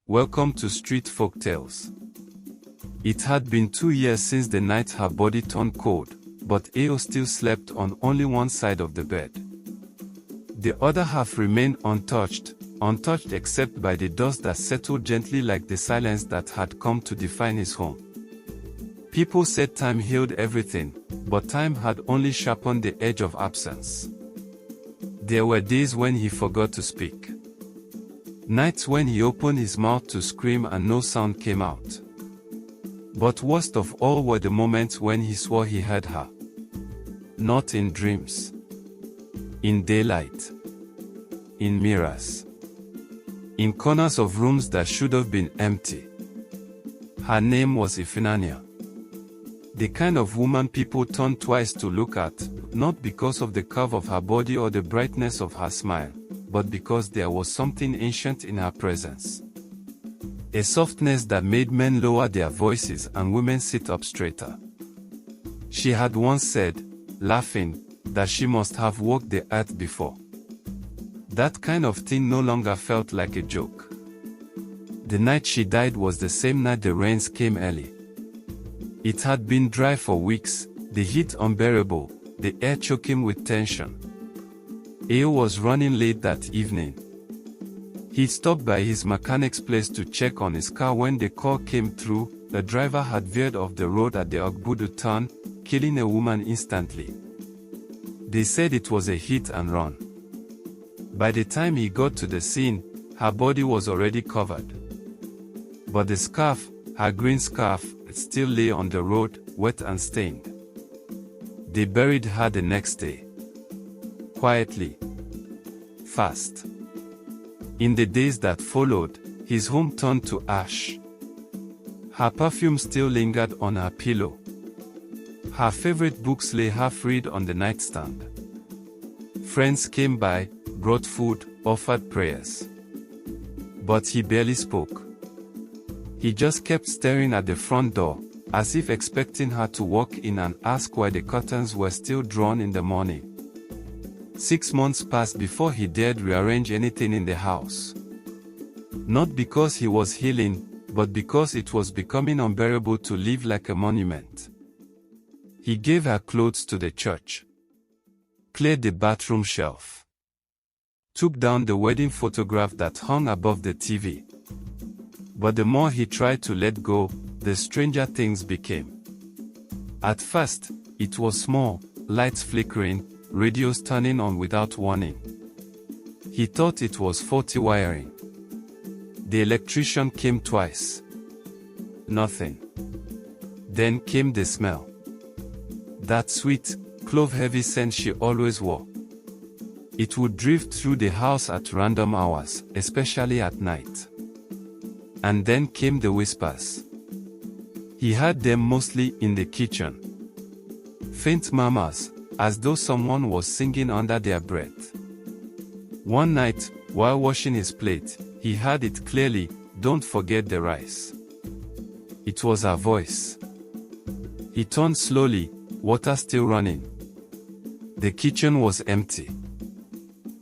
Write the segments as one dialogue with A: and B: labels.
A: Welcome to Street Folktales. It had been 2 years since the night her body turned cold, but Ao still slept on only one side of the bed. The other half remained untouched except by the dust that settled gently like the silence that had come to define his home. People said time healed everything, but time had only sharpened the edge of absence. There were days when he forgot to speak. Nights when he opened his mouth to scream and no sound came out. But worst of all were the moments when he swore he heard her. Not in dreams. In daylight. In mirrors. In corners of rooms that should have been empty. Her name was Ifinania. The kind of woman people turned twice to look at, not because of the curve of her body or the brightness of her smile, but because there was something ancient in her presence. A softness that made men lower their voices and women sit up straighter. She had once said, laughing, that she must have walked the earth before. That kind of thing no longer felt like a joke. The night she died was the same night the rains came early. It had been dry for weeks, the heat unbearable, the air choking with tension. Ao was running late that evening. He stopped by his mechanic's place to check on his car when the call came through. The driver had veered off the road at the Ogbudu turn, killing a woman instantly. They said it was a hit and run. By the time he got to the scene, her body was already covered. But the scarf, her green scarf, still lay on the road, wet and stained. They buried her the next day. Quietly. Fast. In the days that followed, his home turned to ash. Her perfume still lingered on her pillow. Her favorite books lay half-read on the nightstand. Friends came by, brought food, offered prayers. But he barely spoke. He just kept staring at the front door, as if expecting her to walk in and ask why the curtains were still drawn in the morning. 6 months passed before he dared rearrange anything in the house. Not because he was healing, but because it was becoming unbearable to live like a monument. He gave her clothes to the church. Cleared the bathroom shelf. Took down the wedding photograph that hung above the TV. But the more he tried to let go, the stranger things became. At first, it was small, lights flickering, radios turning on without warning. He thought it was faulty wiring. The electrician came twice. Nothing. Then came the smell. That sweet, clove-heavy scent she always wore. It would drift through the house at random hours, especially at night. And then came the whispers. He heard them mostly in the kitchen. Faint murmurs, as though someone was singing under their breath. One night, while washing his plate, he heard it clearly, "Don't forget the rice." It was her voice. He turned slowly, water still running. The kitchen was empty.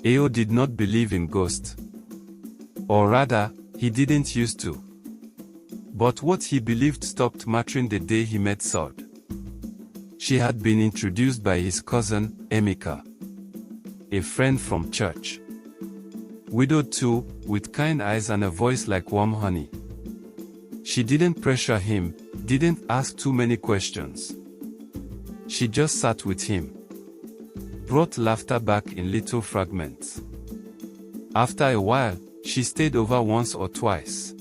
A: Ao did not believe in ghosts. Or rather, he didn't used to. But what he believed stopped mattering the day he met Sod. She had been introduced by his cousin, Emeka. A friend from church. Widowed too, with kind eyes and a voice like warm honey. She didn't pressure him, didn't ask too many questions. She just sat with him. Brought laughter back in little fragments. After a while, she stayed over once or twice.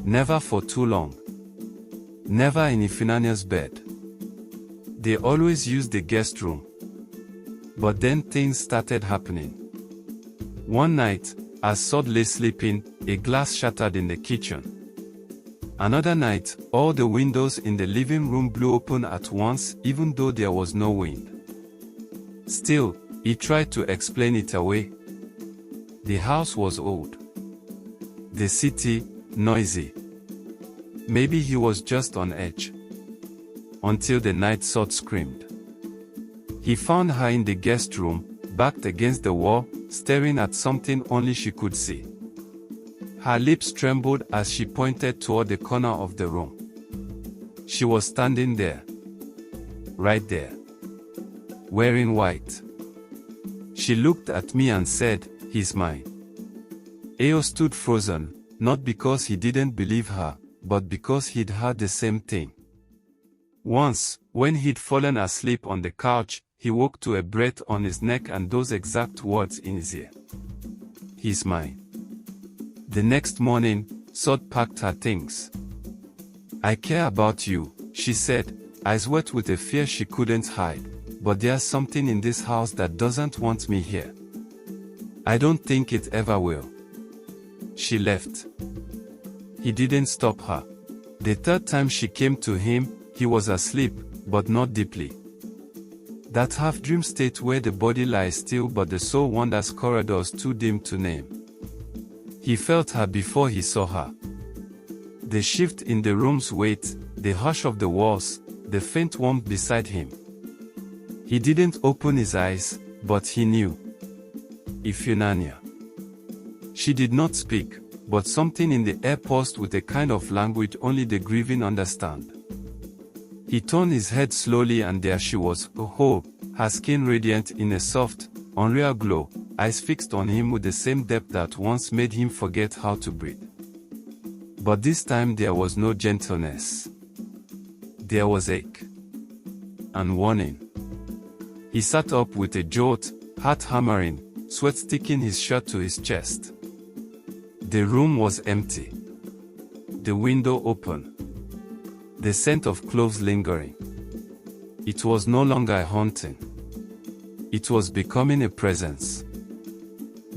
A: Never for too long. Never in Ifinania's bed. They always used the guest room. But then things started happening. One night, as Sod lay sleeping, a glass shattered in the kitchen. Another night, all the windows in the living room blew open at once, even though there was no wind. Still, he tried to explain it away. The house was old. The city, noisy. Maybe he was just on edge. Until the night Sod screamed. He found her in the guest room, backed against the wall, staring at something only she could see. Her lips trembled as she pointed toward the corner of the room. She was standing there. Right there. Wearing white. She looked at me and said, "He's mine." Ao stood frozen, not because he didn't believe her, but because he'd heard the same thing. Once, when he'd fallen asleep on the couch, he woke to a breath on his neck and those exact words in his ear. "He's mine." The next morning, Sod packed her things. "I care about you," she said, eyes wet with a fear she couldn't hide, "but there's something in this house that doesn't want me here. I don't think it ever will." She left. He didn't stop her. The third time she came to him, he was asleep, but not deeply. That half-dream state where the body lies still but the soul wanders corridors too dim to name. He felt her before he saw her. The shift in the room's weight, the hush of the walls, the faint warmth beside him. He didn't open his eyes, but he knew. Ifunanya. She did not speak, but something in the air paused with a kind of language only the grieving understand. He turned his head slowly and there she was, her skin radiant in a soft, unreal glow, eyes fixed on him with the same depth that once made him forget how to breathe. But this time there was no gentleness. There was ache. And warning. He sat up with a jolt, heart hammering, sweat sticking his shirt to his chest. The room was empty. The window open. The scent of cloves lingering. It was no longer a haunting. It was becoming a presence.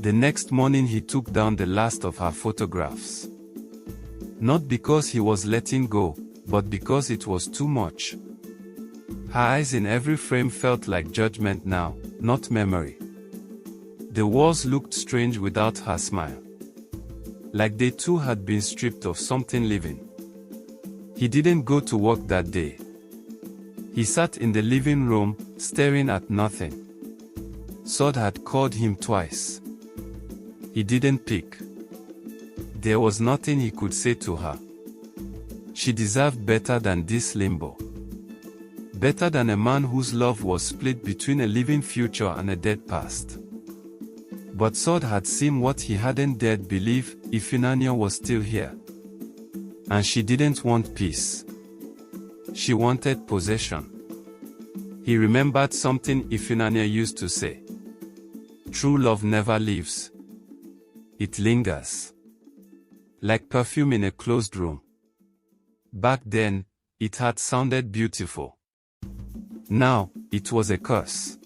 A: The next morning he took down the last of her photographs. Not because he was letting go, but because it was too much. Her eyes in every frame felt like judgment now, not memory. The walls looked strange without her smile. Like they too had been stripped of something living. He didn't go to work that day. He sat in the living room, staring at nothing. Sod had called him twice. He didn't pick. There was nothing he could say to her. She deserved better than this limbo. Better than a man whose love was split between a living future and a dead past. But Sod had seen what he hadn't dared believe, Ifunanya was still here. And she didn't want peace. She wanted possession. He remembered something Ifunanya used to say. True love never leaves. It lingers. Like perfume in a closed room. Back then, it had sounded beautiful. Now, it was a curse.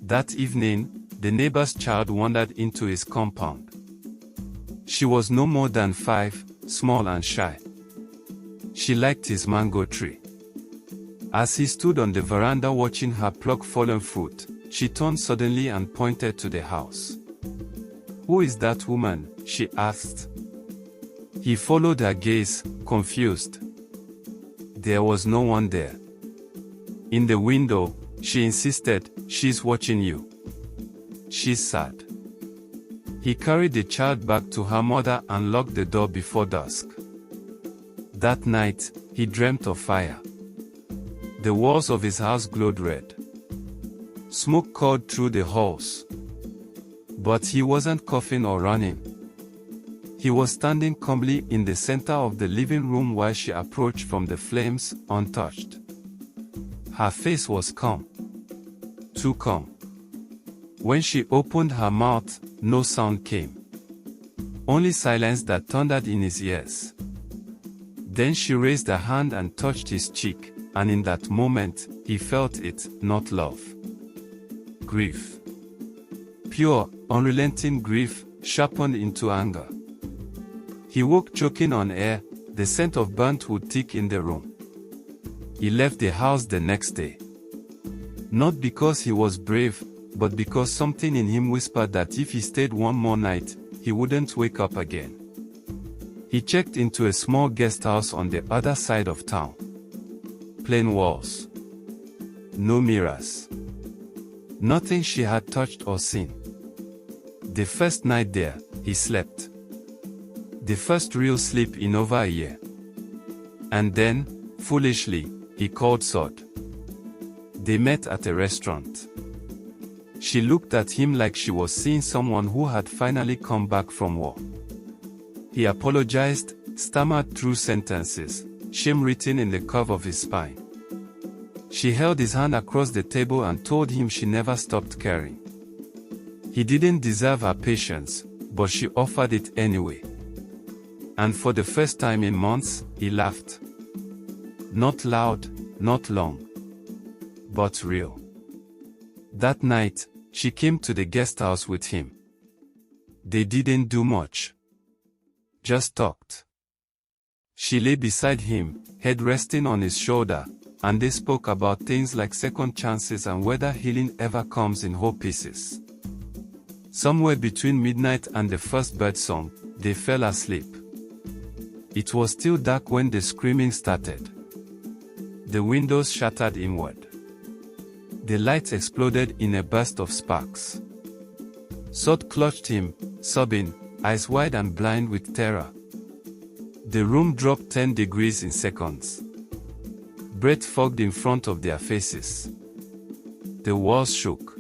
A: That evening, the neighbor's child wandered into his compound. She was no more than 5, small and shy. She liked his mango tree. As he stood on the veranda watching her pluck fallen fruit, she turned suddenly and pointed to the house. "Who is that woman?" she asked. He followed her gaze, confused. There was no one there. "In the window," she insisted, "she's watching you. She's sad." He carried the child back to her mother and locked the door before dusk. That night, he dreamt of fire. The walls of his house glowed red. Smoke curled through the halls. But he wasn't coughing or running. He was standing calmly in the center of the living room while she approached from the flames, untouched. Her face was calm. Too calm. When she opened her mouth, no sound came. Only silence that thundered in his ears. Then she raised her hand and touched his cheek, and in that moment, he felt it, not love. Grief. Pure, unrelenting grief, sharpened into anger. He woke choking on air, the scent of burnt wood thick in the room. He left the house the next day. Not because he was brave, but because something in him whispered that if he stayed one more night, he wouldn't wake up again. He checked into a small guest house on the other side of town. Plain walls. No mirrors. Nothing she had touched or seen. The first night there, he slept. The first real sleep in over a year. And then, foolishly, he called Sod. They met at a restaurant. She looked at him like she was seeing someone who had finally come back from war. He apologized, stammered through sentences, shame written in the curve of his spine. She held his hand across the table and told him she never stopped caring. He didn't deserve her patience, but she offered it anyway. And for the first time in months, he laughed. Not loud, not long, but real. That night, she came to the guest house with him. They didn't do much. Just talked. She lay beside him, head resting on his shoulder, and they spoke about things like second chances and whether healing ever comes in whole pieces. Somewhere between midnight and the first birdsong, they fell asleep. It was still dark when the screaming started. The windows shattered inward. The lights exploded in a burst of sparks. Sod clutched him, sobbing, eyes wide and blind with terror. The room dropped 10 degrees in seconds. Breath fogged in front of their faces. The walls shook.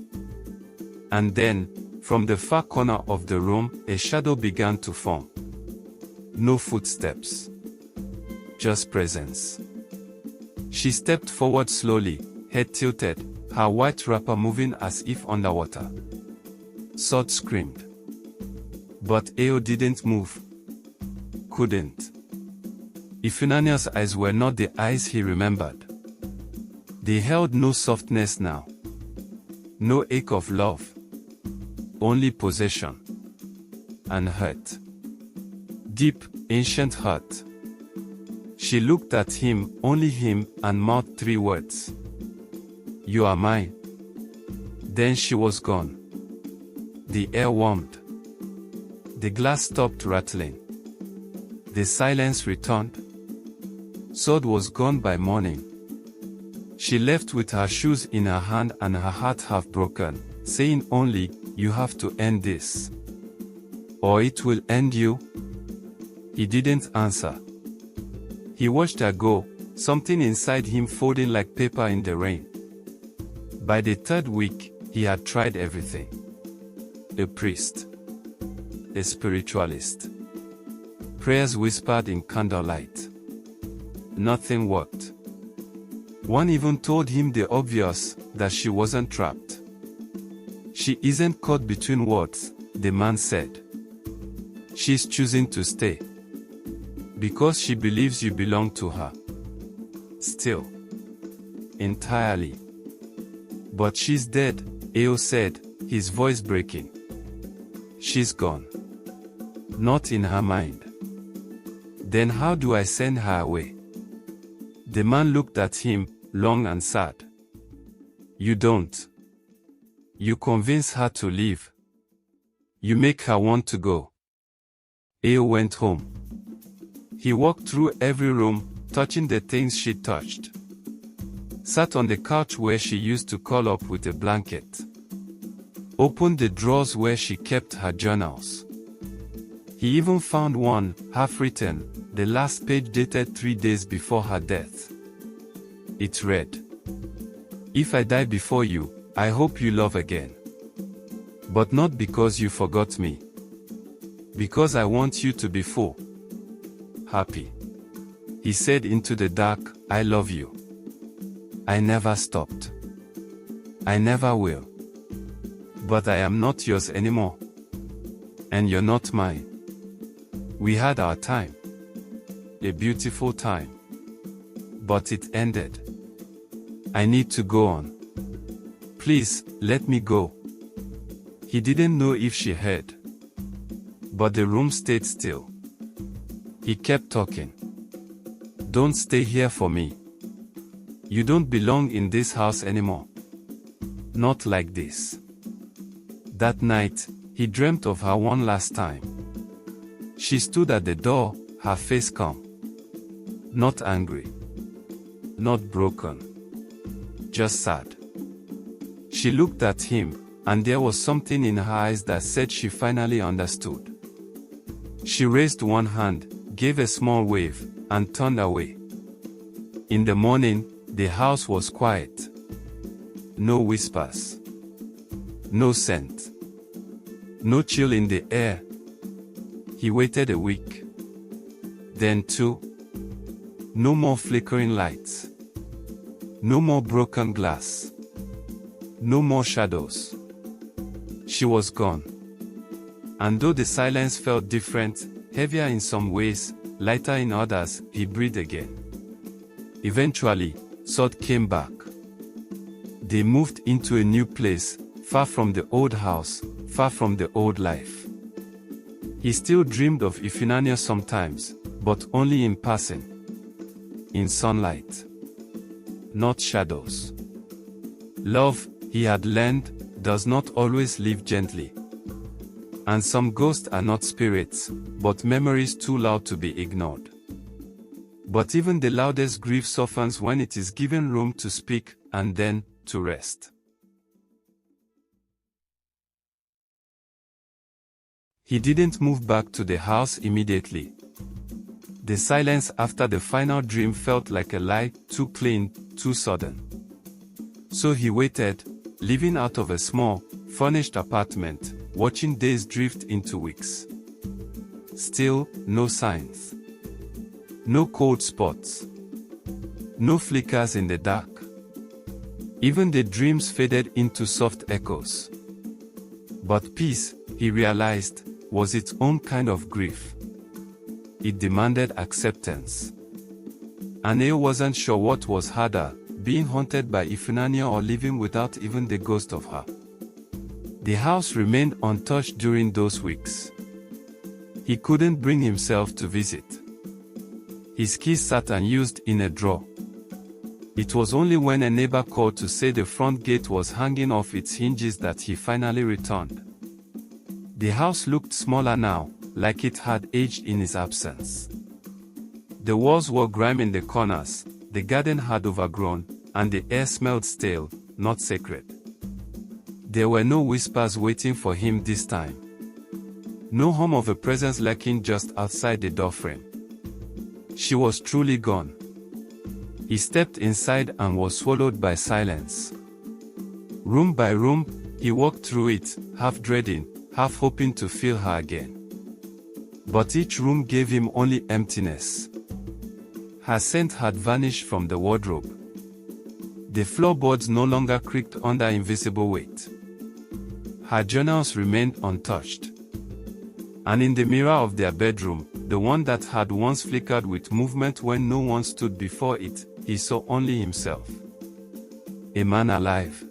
A: And then, from the far corner of the room, a shadow began to form. No footsteps. Just presence. She stepped forward slowly, head tilted, her white wrapper moving as if underwater. Sod screamed. But Ao didn't move. Couldn't. Ifunania's eyes were not the eyes he remembered. They held no softness now. No ache of love. Only possession. And hurt. Deep, ancient hurt. She looked at him, only him, and mouthed 3 words. You are mine. Then she was gone. The air warmed. The glass stopped rattling. The silence returned. Sod was gone by morning. She left with her shoes in her hand and her heart half broken, saying only, you have to end this. Or it will end you. He didn't answer. He watched her go, something inside him folding like paper in the rain. By the 3rd week, he had tried everything. A priest. A spiritualist. Prayers whispered in candlelight. Nothing worked. One even told him the obvious, that she wasn't trapped. She isn't caught between words, the man said. She's choosing to stay. Because she believes you belong to her. Still. Entirely. But she's dead, Ao said, his voice breaking. She's gone. Not in her mind. Then how do I send her away? The man looked at him, long and sad. You don't. You convince her to leave. You make her want to go. Ao went home. He walked through every room, touching the things she touched. Sat on the couch where she used to curl up with a blanket. Opened the drawers where she kept her journals. He even found one, half-written, the last page dated 3 days before her death. It read, If I die before you, I hope you love again. But not because you forgot me. Because I want you to be full. Happy. He said into the dark, I love you. I never stopped. I never will. But I am not yours anymore. And you're not mine. We had our time. A beautiful time. But it ended. I need to go on. Please, let me go. He didn't know if she heard. But the room stayed still. He kept talking. Don't stay here for me. You don't belong in this house anymore. Not like this. That night, he dreamt of her one last time. She stood at the door, her face calm. Not angry. Not broken. Just sad. She looked at him, and there was something in her eyes that said she finally understood. She raised one hand, gave a small wave, and turned away. In the morning, the house was quiet. No whispers. No scent. No chill in the air. He waited a week. Then 2. No more flickering lights. No more broken glass. No more shadows. She was gone. And though the silence felt different, heavier in some ways, lighter in others, he breathed again. Eventually, Sod came back. They moved into a new place, far from the old house, far from the old life. He still dreamed of Ifunanya sometimes, but only in passing. In sunlight. Not shadows. Love, he had learned, does not always live gently. And some ghosts are not spirits, but memories too loud to be ignored. But even the loudest grief softens when it is given room to speak, and then, to rest. He didn't move back to the house immediately. The silence after the final dream felt like a lie, too clean, too sudden. So he waited, living out of a small, furnished apartment, watching days drift into weeks. Still, no signs. No cold spots. No flickers in the dark. Even the dreams faded into soft echoes. But peace, he realized, was its own kind of grief. It demanded acceptance. Aneo wasn't sure what was harder, being haunted by Ifunanya or living without even the ghost of her. The house remained untouched during those weeks. He couldn't bring himself to visit. His keys sat unused in a drawer. It was only when a neighbor called to say the front gate was hanging off its hinges that he finally returned. The house looked smaller now, like it had aged in his absence. The walls were grimy in the corners, the garden had overgrown, and the air smelled stale, not sacred. There were no whispers waiting for him this time. No hum of a presence lurking just outside the doorframe. She was truly gone. He stepped inside and was swallowed by silence. Room by room, he walked through it, half dreading, half hoping to feel her again. But each room gave him only emptiness. Her scent had vanished from the wardrobe. The floorboards no longer creaked under invisible weight. Her journals remained untouched. And in the mirror of their bedroom, the one that had once flickered with movement when no one stood before it, he saw only himself. A man alive.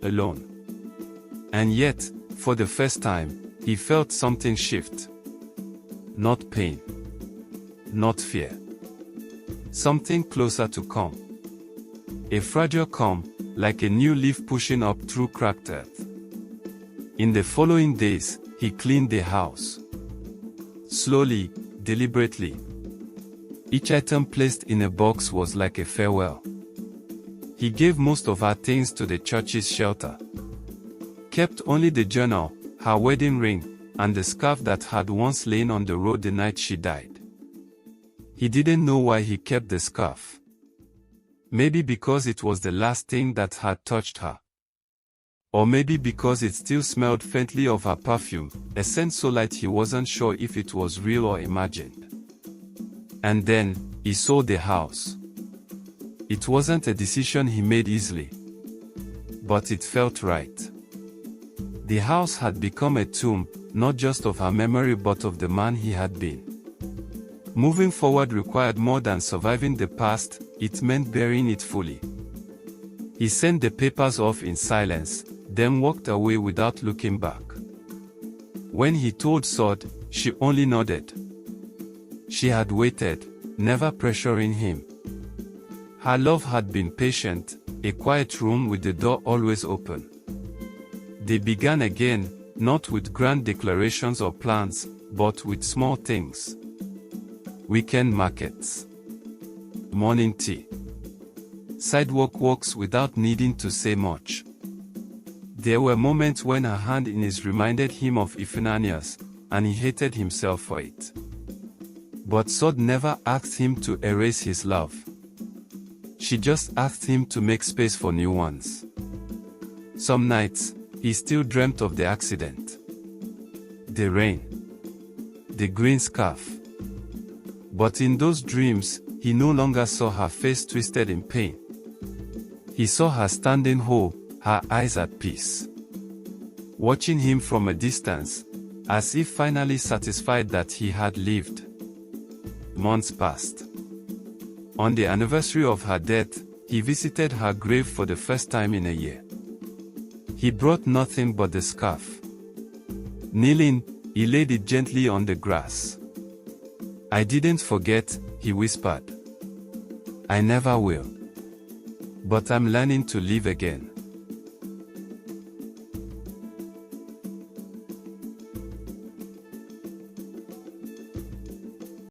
A: Alone. And yet, for the first time, he felt something shift. Not pain. Not fear. Something closer to calm. A fragile calm, like a new leaf pushing up through cracked earth. In the following days, he cleaned the house. Slowly, deliberately. Each item placed in a box was like a farewell. He gave most of her things to the church's shelter. Kept only the journal, her wedding ring, and the scarf that had once lain on the road the night she died. He didn't know why he kept the scarf. Maybe because it was the last thing that had touched her. Or maybe because it still smelled faintly of her perfume, a scent so light he wasn't sure if it was real or imagined. And then, he sold the house. It wasn't a decision he made easily. But it felt right. The house had become a tomb, not just of her memory but of the man he had been. Moving forward required more than surviving the past, it meant burying it fully. He sent the papers off in silence, then walked away without looking back. When he told Sod, she only nodded. She had waited, never pressuring him. Her love had been patient, a quiet room with the door always open. They began again, not with grand declarations or plans, but with small things. Weekend markets. Morning tea. Sidewalk walks without needing to say much. There were moments when her hand in his reminded him of Ifunanya's, and he hated himself for it. But Sod never asked him to erase his love. She just asked him to make space for new ones. Some nights, he still dreamt of the accident. The rain. The green scarf. But in those dreams, he no longer saw her face twisted in pain. He saw her standing whole, her eyes at peace. Watching him from a distance, as if finally satisfied that he had lived. Months passed. On the anniversary of her death, he visited her grave for the first time in a year. He brought nothing but the scarf. Kneeling, he laid it gently on the grass. "I didn't forget," he whispered. "I never will. But I'm learning to live again."